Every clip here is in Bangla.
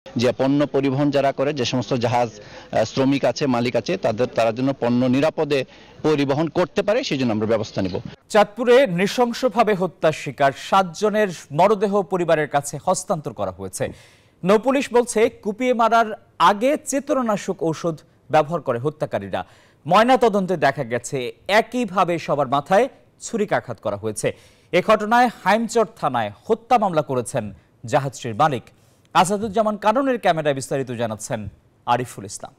যে পণ্য পরিবহন যারা করে, যে সমস্ত জাহাজ শ্রমিক আছে, মালিক আছে, তারা যেন পণ্য নিরাপদে পরিবহন করতে পারে সেই জন্য আমরা ব্যবস্থা নেব। চাঁদপুরে নৃশংসভাবে হত্যার শিকার 7 জনের মরদেহ পরিবারের কাছে হস্তান্তর করা হয়েছে। নৌপুলিশ বলছে কুপিয়ে মারার আগে চেতনানাশক ঔষধ ব্যবহার করে হত্যাকারীরা। ময়নাতদন্তে দেখা গেছে একইভাবে সবার মাথায় ছুরিকাঘাত করা হয়েছে। এ ঘটনায় হাইমচর থানায় হত্যা মামলা করেছেন জাহাজটির মালিক। আসাদুজ্জামান কাননের ক্যামেরায় বিস্তারিত জানাচ্ছেন আরিফুল ইসলাম।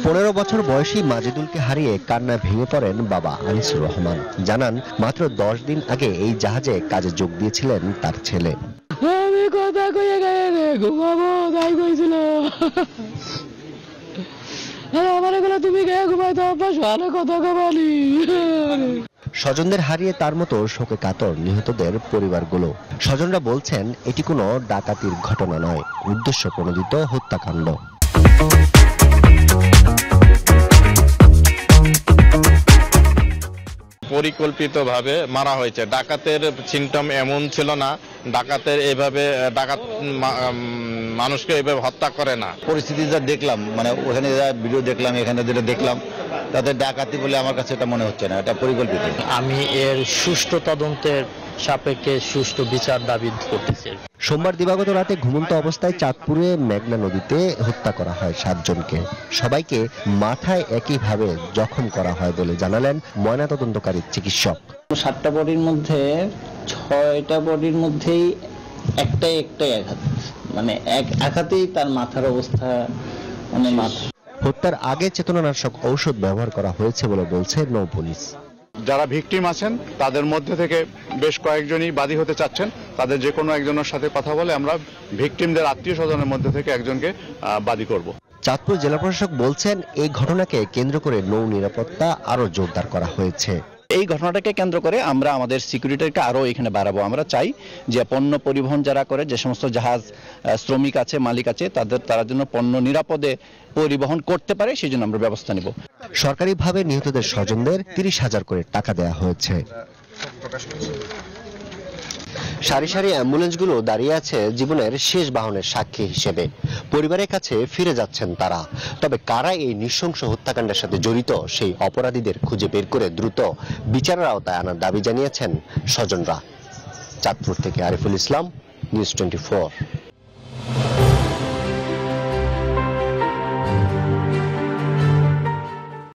15 বছর বয়সী মাজেদুলকে হারিয়ে কান্নায় ভেঙে পড়েন বাবা আনিসুর রহমান। জানান মাত্র 10 দিন আগে এই জাহাজে কাজে যোগ দিয়েছিলেন তার ছেলে। আমি কথা কইয়ে গায়ে ঘুমাবো তাই কইছিল, আমার এগুলো তুমি গায়ে ঘুমাইতে অভ্যাস ভালো কথা কবানি। স্বজনদের হারিয়ে তার মতো শোকে কাতর নিহতদের পরিবারগুলো। স্বজনরা বলছেন এটি কোনো ডাকাতির ঘটনা নয়, উদ্দেশ্য প্রণোদিত হত্যাকাণ্ড। পরিকল্পিতভাবে মারা হয়েছে। ডাকাতের সিমটম এমন ছিল না, ডাকাতের এইভাবে মানুষকে এইভাবে হত্যা করে না। পরিস্থিতি যা দেখলাম, মানে ওখানে যা ভিডিও দেখলাম, এখানে যেটা দেখলাম, তাদের ডাকাতি বলে আমার কাছে এটা মনে হচ্ছে না, এটা পরিকল্পিত। আমি এর সুষ্ঠু তদন্তের সাপেক্ষে সুষ্ঠু বিচার দাবি করতেছি। সোমবার দিবাগত রাতে ঘুমন্ত অবস্থায় চাঁদপুরে মেঘনা নদীতে হত্যা করা হয় 7 জনকে। সবাইকে মাথায় একইভাবে জখম করা হয় বলে জানালেন ময়নাতদন্তকারী চিকিৎসক। 7টা বডির মধ্যে 6টা বডির মধ্যেই একটাই আঘাত, মানে এক আঘাতেই তার মাথার অবস্থা, মানে মাথা। হত্যার আগে চেতনানাশক ঔষধ ব্যবহার করা হয়েছে বলে বলছে নৌপুলিশ। যারা ভিকটিম আছেন তাদের মধ্যে থেকে বেশ কয়েকজনই বাদী হতে চাচ্ছেন। তাদের যে কোনো একজনের সাথে কথা বলে আমরা ভিকটিমদের আত্মীয় স্বজনের মধ্যে থেকে একজনকে বাদী করব। চাঁদপুর জেলা প্রশাসক বলছেন এই ঘটনাকে কেন্দ্র করে নৌ নিরাপত্তা আরো জোরদার করা হয়েছে। এই ঘটনাটাকে কেন্দ্র করে আমরা আমাদের সিকিউরিটিকে আরো এখানে বাড়াবো। আমরা চাই যে পণ্য পরিবহন যারা করে, যে সমস্ত জাহাজ শ্রমিক আছে, মালিক আছে, তারা যেন পণ্য নিরাপদে পরিবহন করতে পারে সেই জন্য আমরা ব্যবস্থা নেব। সরকারিভাবে নিহতদের স্বজনদের 30,000 করে টাকা দেওয়া হয়েছে। সারি সারি অ্যাম্বুলেন্সগুলো দাঁড়িয়ে আছে জীবনের শেষ বাহনের সাক্ষী হিসেবে। পরিবারের কাছে ফিরে যাচ্ছেন তারা। তবে কারা এই নৃশংস হত্যাকাণ্ডের সাথে জড়িত সেই অপরাধীদের খুঁজে বের করে দ্রুত বিচারের আওতায় আনার দাবি জানিয়েছেন স্বজনরা। চাঁদপুর থেকে আরিফুল ইসলাম, নিউজ 24।